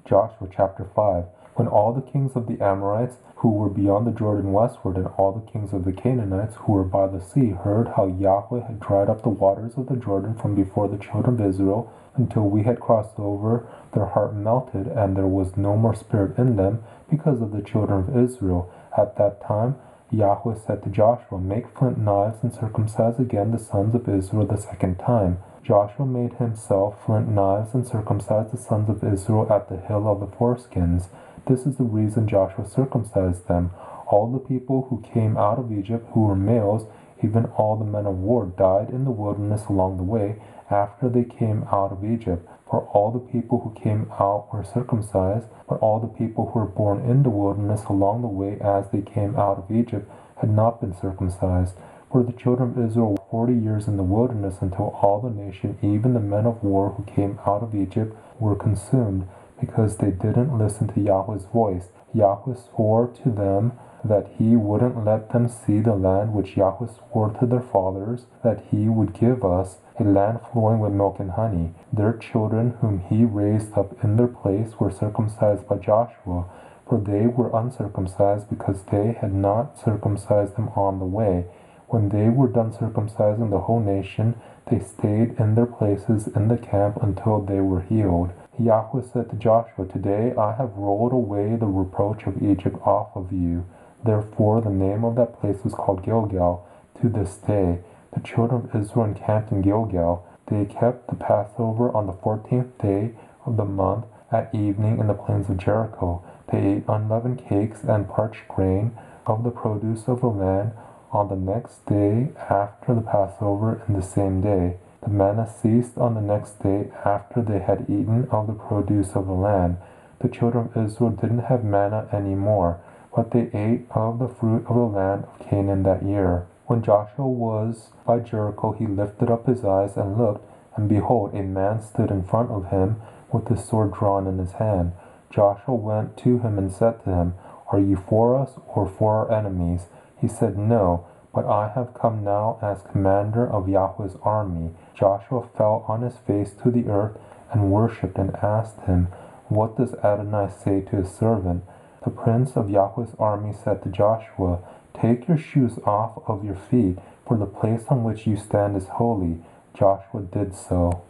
Joshua chapter 5. When all the kings of the Amorites who were beyond the Jordan westward, and all the kings of the Canaanites who were by the sea, heard how Yahweh had dried up the waters of the Jordan from before the children of Israel, until we had crossed over, their heart melted, and there was no more spirit in them, because of the children of Israel. At that time Yahweh said to Joshua, Make flint knives, and circumcise again the sons of Israel the second time. Joshua made himself flint knives, and circumcised the sons of Israel at the hill of the foreskins. This is the reason Joshua circumcised them. All the people who came out of Egypt, who were males, even all the men of war, died in the wilderness along the way, after they came out of Egypt. For all the people who came out were circumcised, but all the people who were born in the wilderness along the way as they came out of Egypt had not been circumcised. For the children of Israel were 40 years in the wilderness, until all the nation, even the men of war who came out of Egypt, were consumed, because they didn't listen to Yahweh's voice. Yahweh swore to them that he wouldn't let them see the land which Yahweh swore to their fathers that he would give us, a land flowing with milk and honey. Their children, whom he raised up in their place, were circumcised by Joshua, for they were uncircumcised, because they had not circumcised them on the way. When they were done circumcising the whole nation, they stayed in their places in the camp until they were healed. Yahweh said to Joshua, Today I have rolled away the reproach of Egypt off of you. Therefore the name of that place was called Gilgal to this day. The children of Israel encamped in Gilgal. They kept the Passover on the 14th day of the month at evening in the plains of Jericho. They ate unleavened cakes and parched grain of the produce of the land on the next day after the Passover, and the same day. The manna ceased on the next day after they had eaten of the produce of the land. The children of Israel didn't have manna any more, but they ate of the fruit of the land of Canaan that year. When Joshua was by Jericho, he lifted up his eyes and looked, and behold, a man stood in front of him with his sword drawn in his hand. Joshua went to him and said to him, Are you for us or for our enemies? He said, No, but I have come now as commander of Yahweh's army. Joshua fell on his face to the earth and worshipped, and asked him, What does Adonai say to his servant? The prince of Yahweh's army said to Joshua, Take your shoes off of your feet, for the place on which you stand is holy. Joshua did so.